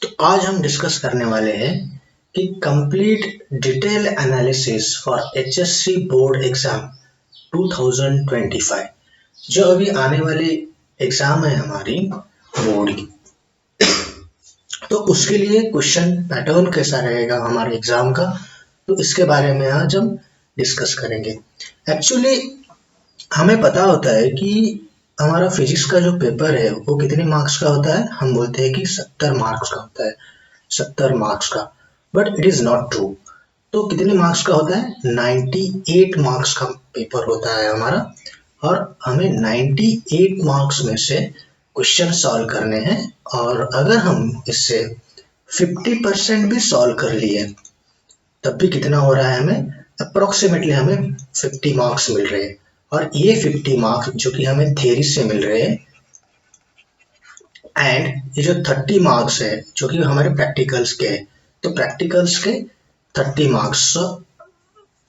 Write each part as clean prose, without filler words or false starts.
तो आज हम डिस्कस करने वाले हैं कि complete detail analysis for HSC board exam 2025 जो अभी आने वाली एग्जाम है हमारी बोर्ड की। तो उसके लिए क्वेश्चन पैटर्न कैसा रहेगा हमारे एग्जाम का, तो इसके बारे में आज हम डिस्कस करेंगे। एक्चुअली हमें पता होता है कि हमारा फिजिक्स का जो पेपर है वो कितने मार्क्स का होता है। हम बोलते हैं कि 70 मार्क्स का होता है, 70 मार्क्स का, but it is not true. तो कितने मार्क्स का होता है? 98 मार्क्स का पेपर होता है हमारा, और हमें 98 मार्क्स में से क्वेश्चन सॉल्व करने हैं। और अगर हम इससे 50% भी सॉल्व कर लिए तब भी कितना हो रहा है, हमें अप्रोक्सीमेटली हमें 50 मार्क्स मिल रहे हैं। और ये 50 मार्क्स जो कि हमें थ्योरी से मिल रहे हैं, एंड ये जो 30 मार्क्स है जो कि हमारे प्रैक्टिकल्स के हैं, तो प्रैक्टिकल्स के 30 मार्क्स, सो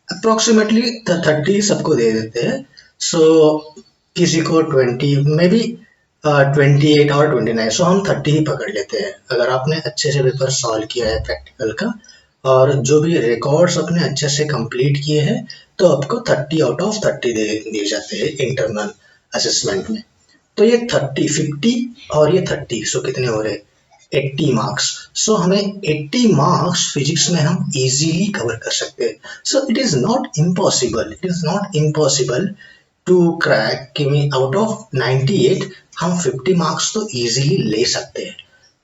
अप्रोक्सीमेटली 30 सबको दे देते हैं। सो किसी को 20 में भी 28 और 29, सो हम 30 ही पकड़ लेते हैं। अगर आपने अच्छे से पेपर सॉल्व किया है प्रैक्टिकल का और जो भी रिकॉर्ड्स अपने अच्छे से कंप्लीट किए हैं, तो आपको 30 आउट ऑफ 30 दे दिए जाते हैं इंटरनल असेसमेंट में। तो ये 30, 50 और ये 30, सो कितने हो रहे? 80 मार्क्स। सो हमें 80 मार्क्स फिजिक्स में हम इजीली कवर कर सकते हैं। So it is not impossible to crack कि आउट ऑफ 98 हम 50 मार्क्स तो इजीली ले सकते हैं।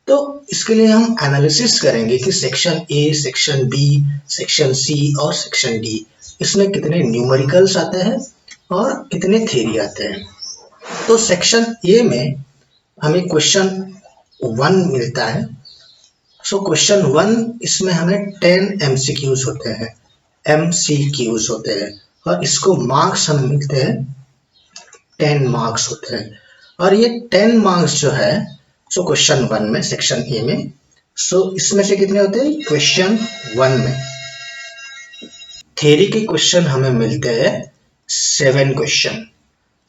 तो इसके लिए हम एनालिसिस करेंगे कि section A, section B, section C और सेक्शन डी, इसमें कितने न्यूमेरिकल्स आते हैं और कितने थ्योरी आते हैं। तो सेक्शन ए में हमें क्वेश्चन 1 मिलता है। सो क्वेश्चन 1, इसमें हमें 10 एमसीक्यूज होते हैं, और इसको मार्क्स हमें मिलते हैं 10 मार्क्स होते हैं। और ये 10 मार्क्स जो है, सो क्वेश्चन 1 में, सेक्शन ए में, सो इसमें से कितने होते हैं? क्वेश्चन 1 में थ्योरी के क्वेश्चन हमें मिलते हैं 7 क्वेश्चन,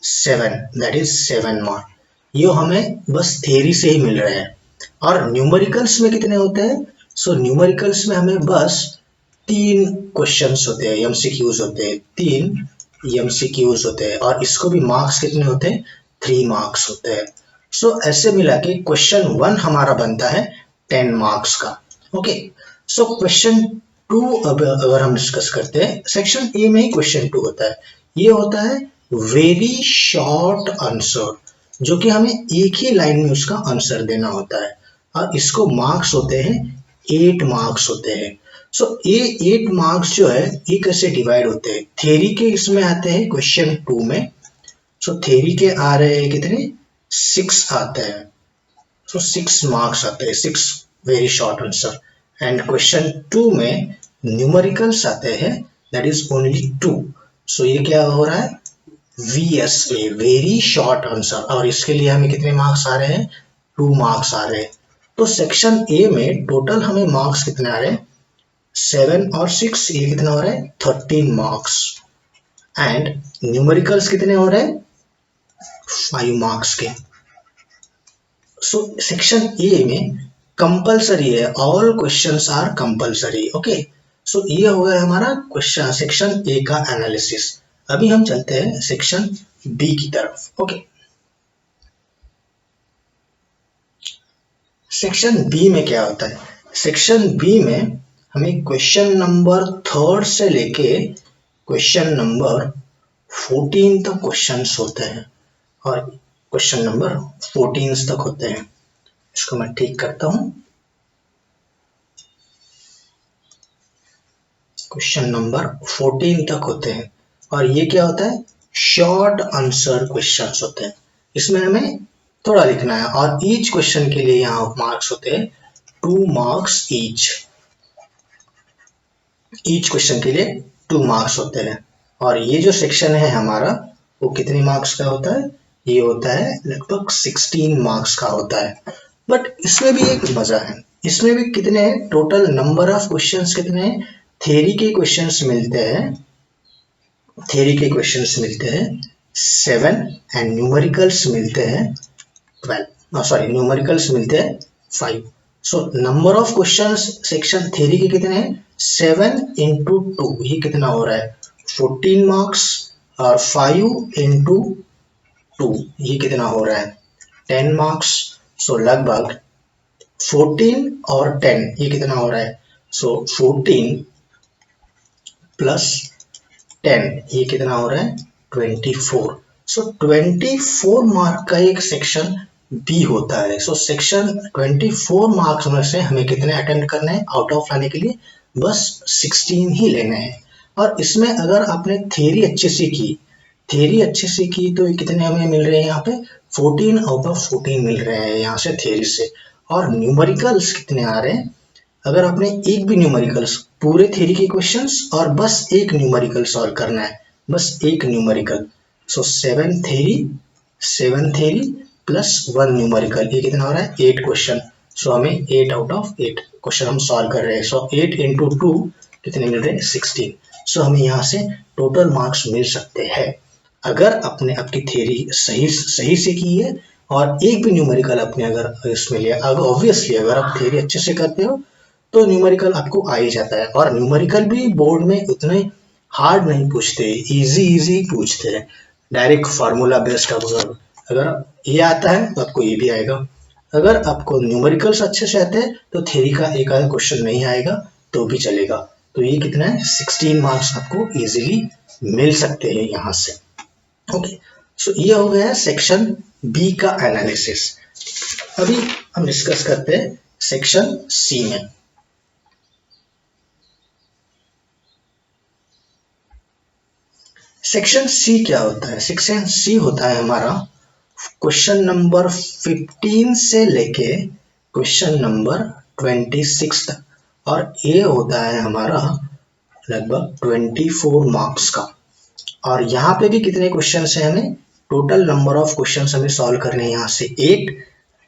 7, दैट इज 7 मार्क। ये हमें बस थ्योरी से ही मिल रहे हैं। और न्यूमेरिकल्स में कितने होते हैं? सो न्यूमेरिकल्स में हमें बस 3 क्वेश्चंस होते हैं, एमसीक्यूज होते हैं, 3 एमसीक्यूज होते हैं, और इसको भी मार्क्स कितने होते हैं? 3 मार्क्स होते हैं। सो ऐसे मिला के क्वेश्चन 1 हमारा बनता है 10 मार्क्स का। ओके, सो क्वेश्चन 2 अब अगर हम डिस्कस करते हैं, सेक्शन ए में ही क्वेश्चन 2 होता है। ये होता है वेरी शॉर्ट आंसर, जो कि हमें एक ही लाइन में उसका आंसर देना होता है, और इसको मार्क्स होते हैं 8 मार्क्स होते हैं। सो ये 8 मार्क्स जो है ये कैसे डिवाइड होते हैं? थ्योरी के इसमें आते हैं क्वेश्चन 2 में। सो थ्योरी के आ रहे हैं कितने? 6 आते हैं। सो 6 मार्क्स आते हैं, 6 very short answer. And question 2 में न्यूमेरिकल्स आते हैं, दैट इज ओनली 2। सो ये क्या हो रहा है? VSA, वेरी शॉर्ट आंसर, और इसके लिए हमें कितने मार्क्स आ रहे हैं? 2 मार्क्स आ रहे हैं। तो सेक्शन ए में टोटल हमें मार्क्स कितने आ रहे हैं? 7 और 6, ये कितना हो रहा है? 13 मार्क्स। एंड न्यूमेरिकल्स कितने हो रहे हैं? 5 मार्क्स के। सो सेक्शन ए में कंपलसरी है, all questions are compulsory. Okay, so ये हो गया हमारा क्वेश्चन सेक्शन ए का एनालिसिस। अभी हम चलते हैं सेक्शन बी की तरफ। ओके, सेक्शन बी में क्या होता है? सेक्शन बी में हमें क्वेश्चन नंबर 3 से लेके क्वेश्चन नंबर 14 तक क्वेश्चंस होते हैं, और क्वेश्चन नंबर 14 तक होते हैं। इसको मैं ठीक करता हूं। क्वेश्चन नंबर 14 तक होते हैं, और ये क्या होता है? शॉर्ट आंसर क्वेश्चंस होते हैं। इसमें हमें थोड़ा लिखना है, और ईच क्वेश्चन के लिए यहाँ मार्क्स होते हैं 2 मार्क्स ईच। ईच क्वेश्चन के लिए 2 मार्क्स होते हैं। और ये जो सेक्शन है हमारा, वो कितने मार्क्स का होता है? ये होता है लगभग 16 मार्क्स का होता है। बट इसमें भी एक मजा है, इसमें भी कितने हैं? टोटल नंबर ऑफ क्वेश्चंस कितने हैं? थ्योरी के क्वेश्चंस मिलते हैं, थ्योरी के क्वेश्चंस मिलते हैं 7, एंड न्यूमेरिकल्स मिलते हैं 12, सॉरी न्यूमेरिकल्स मिलते हैं 5। So number of questions section theory के कितने हैं? 7 इंटू 2, ये कितना हो रहा है? 14 मार्क्स। और 5 इंटू 2, ये कितना हो रहा है? 10 मार्क्स। सो लगभग 14 और 10, ये कितना हो रहा है? सो 14 प्लस 10, ये कितना हो रहा है? 24। सो 24 मार्क का एक सेक्शन बी होता है। सो सेक्शन 24 मार्क्स में से हमें कितने अटेम्प्ट करने हैं आउट ऑफ लाने के लिए? बस 16 ही लेने हैं। और इसमें अगर आपने थ्योरी अच्छे से की तो कितने हमें मिल रहे हैं यहाँ पे? 14 आउट ऑफ 14 मिल रहे हैं यहाँ से थ्योरी से। और न्यूमेरिकल्स कितने आ रहे हैं? अगर आपने एक भी न्यूमेरिकल्स, पूरे थ्योरी के क्वेश्चंस और बस एक न्यूमेरिकल सॉल्व करना है, बस एक न्यूमेरिकल। सो 7 थ्योरी प्लस 1 न्यूमेरिकल, ये कितना हो रहा है? 8 क्वेश्चन। सो हमें 8 आउट ऑफ 8 क्वेश्चन हम सॉल्व कर रहे हैं। सो 8 इंटू 2 कितने मिल रहे हैं? 16। सो हमें यहाँ से टोटल मार्क्स मिल सकते हैं अगर आपने आपकी थ्योरी सही से की है और एक भी न्यूमेरिकल आपने अगर इसमें लिया। अगर ऑब्वियसली अगर आप थ्योरी अच्छे से करते हो तो न्यूमेरिकल आपको आ ही जाता है। और न्यूमेरिकल भी बोर्ड में उतने हार्ड नहीं पूछते, इजी पूछते हैं। डायरेक्ट फार्मूला बेस्ड अगर ये आता है तो आपको ये भी आएगा। अगर आपको न्यूमेरिकल्स अच्छे से आते हैं तो थ्योरी का एक आधा क्वेश्चन नहीं आएगा तो भी चलेगा। तो ये कितना है? 16 मार्क्स आपको इजीली मिल सकते हैं यहाँ से। ओके, सो ये हो गया सेक्शन बी का एनालिसिस। अभी हम डिस्कस करते हैं सेक्शन सी में। सेक्शन सी क्या होता है? सेक्शन सी होता है हमारा क्वेश्चन नंबर 15 से लेके क्वेश्चन नंबर 26 तक। और ये होता है हमारा लगभग 24 मार्क्स का। और यहाँ पे भी कितने क्वेश्चन है? हमें टोटल नंबर ऑफ क्वेश्चन हमें सॉल्व करने हैं यहाँ से 8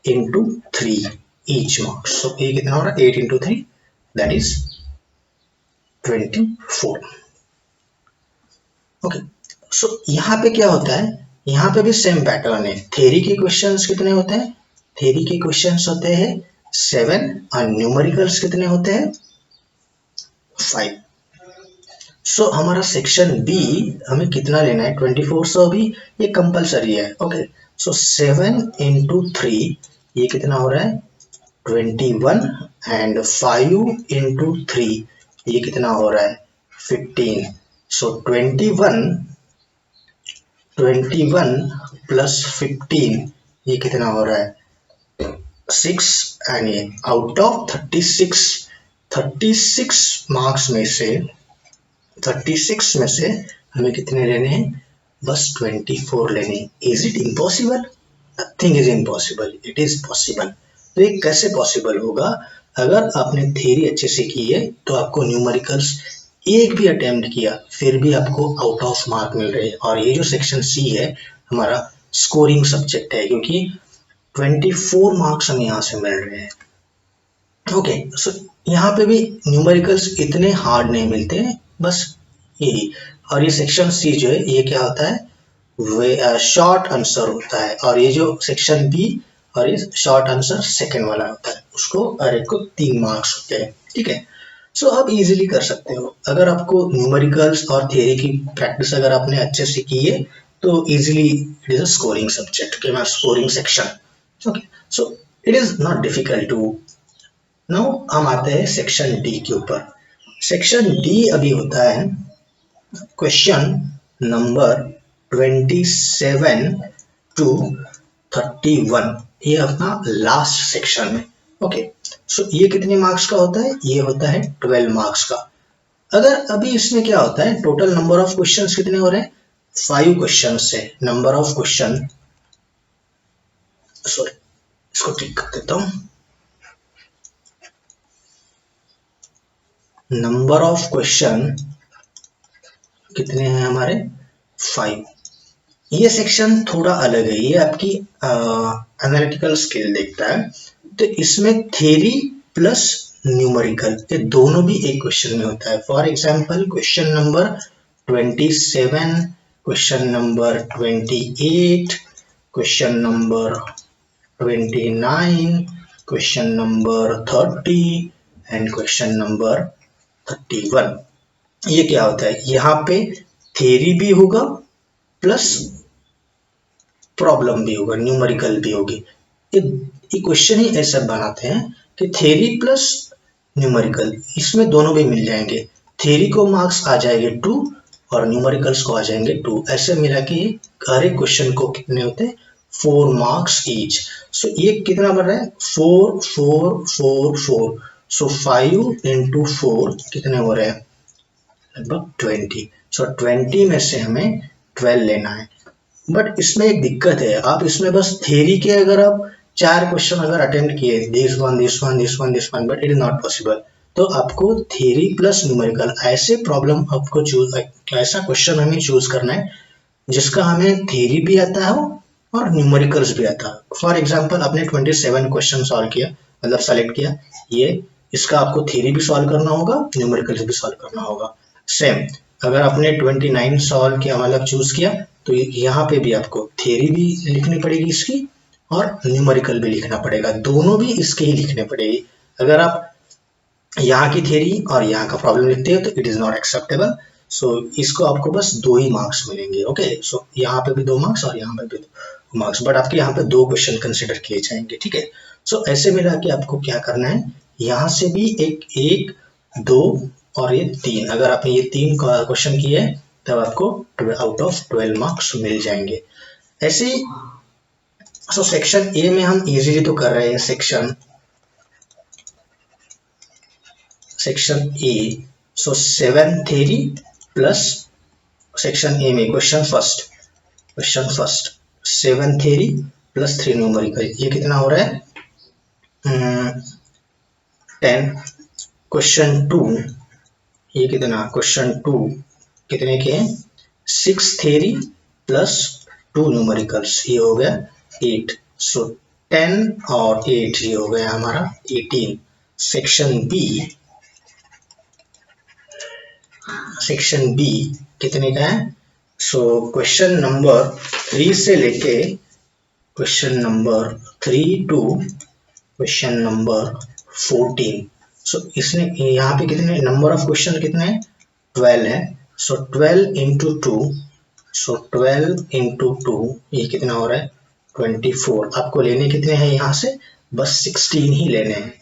इंटू 3 ईच मार्क्स। सो ये कितना हो रहा है? 8 इंटू 3 दैट इज 24। ओके, सो यहाँ पे क्या होता है? यहाँ पे भी सेम पैटर्न है। थ्योरी के क्वेश्चंस कितने होते हैं? थ्योरी के क्वेश्चंस होते हैं 7 और न्यूमेरिकल्स कितने होते हैं? 5। सो हमारा सेक्शन बी हमें कितना लेना है? 24। सो अभी ये कंपलसरी है। ओके, सो 7 इंटू 3, ये कितना हो रहा है? 21। एंड 5 इंटू 3, ये कितना हो रहा है? 15। सो 21 प्लस 15, ये कितना हो रहा है? 6। एंड ये आउट ऑफ 36 मार्क्स में से 36 में से हमें कितने लेने हैं? बस 24 लेने। Is it impossible? Nothing is impossible, it is possible. तो ये कैसे पॉसिबल होगा? अगर आपने थ्योरी अच्छे से की है तो आपको न्यूमेरिकल्स एक भी अटेम्प्ट किया फिर भी आपको आउट ऑफ मार्क मिल रहे हैं। और ये जो सेक्शन सी है हमारा स्कोरिंग सब्जेक्ट है क्योंकि 24 मार्क्स हमें यहाँ से मिल रहे हैं। ओके, सो यहाँ पे भी न्यूमेरिकल्स इतने हार्ड नहीं मिलते हैं, बस यही। और ये सेक्शन सी जो है ये क्या होता है? वे शॉर्ट आंसर होता है। और ये जो सेक्शन बी और ये शॉर्ट आंसर सेकंड वाला होता है, उसको और एक को 3 मार्क्स होते हैं। ठीक है, सो आप इजीली कर सकते हो। अगर आपको न्यूमेरिकल्स और थ्योरी की प्रैक्टिस अगर आपने अच्छे से की है तो easily it is a scoring subject के मैं scoring section. Okay, so it is not difficult to. Now हम आते हैं सेक्शन डी के ऊपर। सेक्शन डी अभी होता है क्वेश्चन नंबर 27 टू 31। ये अपना लास्ट सेक्शन है। ओके, सो ये कितने मार्क्स का होता है? ये होता है 12 मार्क्स का। अगर अभी इसमें क्या होता है? टोटल नंबर ऑफ क्वेश्चंस कितने हो रहे हैं? 5 क्वेश्चन से नंबर ऑफ क्वेश्चन, सॉरी इसको ठीक कर देता हूं। नंबर ऑफ क्वेश्चन कितने हैं हमारे? 5। ये सेक्शन थोड़ा अलग है, ये आपकी एनालिटिकल स्किल देखता है। तो इसमें थ्योरी प्लस न्यूमेरिकल ये दोनों भी एक क्वेश्चन में होता है। For example question number 27, question number 28, question number 29, question number 30 and question number 31। ये क्या होता है, यहाँ पे थ्योरी भी होगा प्लस प्रॉब्लम भी होगा, न्यूमेरिकल भी होगी। ये क्वेश्चन ही ऐसा बनाते हैं कि थ्योरी प्लस न्यूमेरिकल, इसमें दोनों भी मिल जाएंगे। थ्योरी को मार्क्स आ जाएंगे 2 और न्यूमेरिकल्स को आ जाएंगे 2। ऐसे मिला कि हर एक क्वेश्चन को कितने होते हैं, 4 मार्क्स ईच। सो ये कितना बन रहा है, 4 4 4 4। सो 5 इंटू 4 कितने हो रहे हैं, लगभग 20। सो 20 में से हमें 12 लेना है। बट इसमें एक दिक्कत है, आप इसमें बस थ्योरी के अगर आप 4 क्वेश्चन अगर अटेम्प्ट किए, this one this one this one this one, but it is not possible. तो आपको थ्योरी प्लस न्यूमेरिकल ऐसे प्रॉब्लम आपको चूज, ऐसा क्वेश्चन हमें चूज करना है जिसका हमें थ्योरी भी आता हो और न्यूमेरिकल्स भी आता है। फॉर एग्जाम्पल आपने 27 क्वेश्चन सॉल्व किया, मतलब सेलेक्ट किया, ये इसका आपको थ्योरी भी सॉल्व करना होगा, न्यूमेरिकल्स भी सॉल्व करना होगा। सेम अगर आपने 29 सॉल्व किया, मतलब चूज किया, तो यहाँ पे भी आपको थ्योरी भी लिखनी पड़ेगी इसकी और न्यूमेरिकल भी लिखना पड़ेगा, दोनों भी इसके ही लिखने पड़ेगी। अगर आप यहाँ की थ्योरी और यहाँ का प्रॉब्लम लिखते हो तो इट इज नॉट एक्सेप्टेबल। सो इसको आपको बस 2 ही मार्क्स मिलेंगे। ओके, सो यहाँ पे भी 2 मार्क्स और यहाँ पे भी 2 मार्क्स, बट आपके यहाँ पे 2 क्वेश्चन कंसिडर किए जाएंगे। ठीक है, सो ऐसे मिला कि आपको क्या करना है, यहाँ से भी एक 2 और ये 3, अगर आपने ये 3 क्वेश्चन किए हैं तब आपको आउट ऑफ 12 मार्क्स मिल जाएंगे। ऐसे सो सेक्शन ए में हम इजीली तो कर रहे हैं, section A. So 7 theory plus section A में question first 7 theory plus 3 numerical, ये कितना हो रहा है 10। क्वेश्चन 2, ये कितना, क्वेश्चन 2 कितने के हैं, 6 थ्योरी प्लस 2 न्यूमेरिकल्स, ये हो गया 8। सो 10 और 8 ये हो गया हमारा 18। सेक्शन बी कितने का है, सो क्वेश्चन नंबर 3 से लेके question number 3 to question number 14। सो इसने यहाँ पे कितने नंबर ऑफ क्वेश्चन कितने हैं, 12 है। सो 12 इंटू 2, सो 12 इंटू 2 ये कितना हो रहा है 24। आपको लेने कितने हैं यहाँ से, बस 16 ही लेने हैं।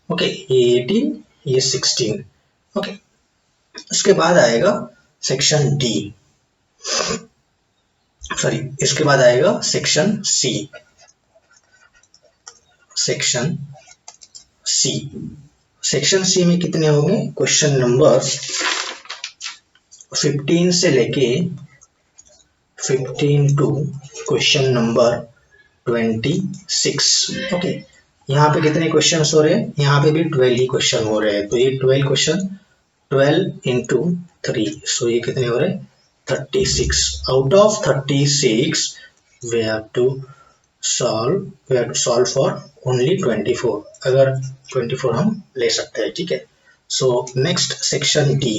ओके, ये 18 ये 16। ओके, इसके बाद आएगा सेक्शन डी, सॉरी इसके बाद आएगा सेक्शन सी। सेक्शन सी में कितने होंगे, क्वेश्चन नंबर 15 से लेके 15 टू क्वेश्चन नंबर 26। ओके, यहाँ पे कितने क्वेश्चन हो रहे हैं, यहाँ पे भी 12 ही क्वेश्चन हो रहे हैं। तो ये 12 क्वेश्चन 12 इंटू 3, सो ये कितने हो रहे हैं 36। Out of 36 we have to solve for only 24, अगर 24 हम ले सकते हैं। ठीक है, so next section D.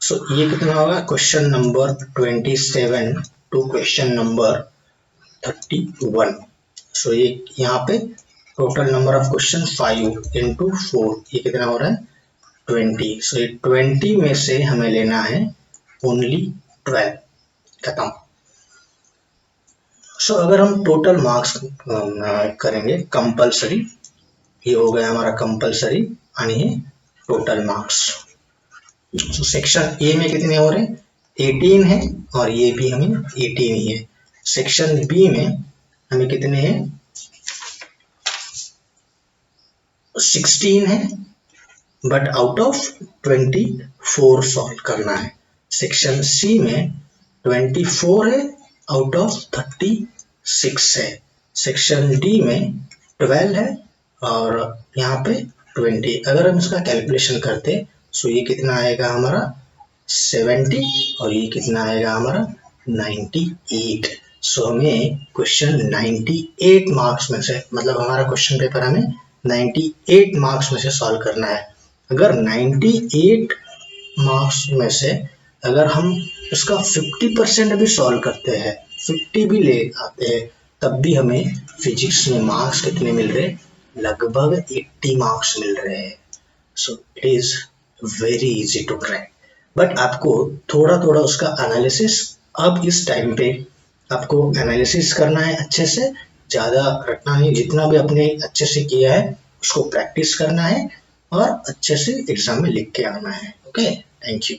So ये कितना होगा, question number 27 to question number 31। So ये यहाँ पे total number of question 5 into 4, ये कितना हो रहा है 20। सो ये 20 में से हमें लेना है ओनली 12, खत्म। सो अगर हम टोटल मार्क्स करेंगे कंपलसरी, ये हो गया हमारा कंपलसरी यानी total marks. So section A में कितने हो रहे हैं 18 है और ये भी हमें 18 ही है। सेक्शन बी में हमें कितने हैं 16 है, बट आउट ऑफ 24 सॉल्व करना है। सेक्शन सी में 24 है, आउट ऑफ 36 है। सेक्शन डी में 12 है और यहाँ पे 20। अगर हम इसका कैलकुलेशन करते सो ये कितना आएगा हमारा 70 और ये कितना आएगा हमारा 98। सो हमें क्वेश्चन 98 मार्क्स में से, मतलब हमारा क्वेश्चन पेपर हमें 98 मार्क्स में से सॉल्व करना है। अगर 98 मार्क्स में से अगर हम उसका 50% भी सॉल्व करते हैं 50 भी ले आते हैं तब भी हमें फिजिक्स में मार्क्स कितने मिल रहे हैं, लगभग 80 मार्क्स मिल रहे हैं। So it is very easy to crack, but आपको थोड़ा थोड़ा उसका एनालिसिस अब इस टाइम पे आपको एनालिसिस करना है अच्छे से, ज़्यादा रटना नहीं, जितना भी आपने अच्छे से किया है उसको प्रैक्टिस करना है और अच्छे से एग्जाम में लिख के आना है। Okay, thank you.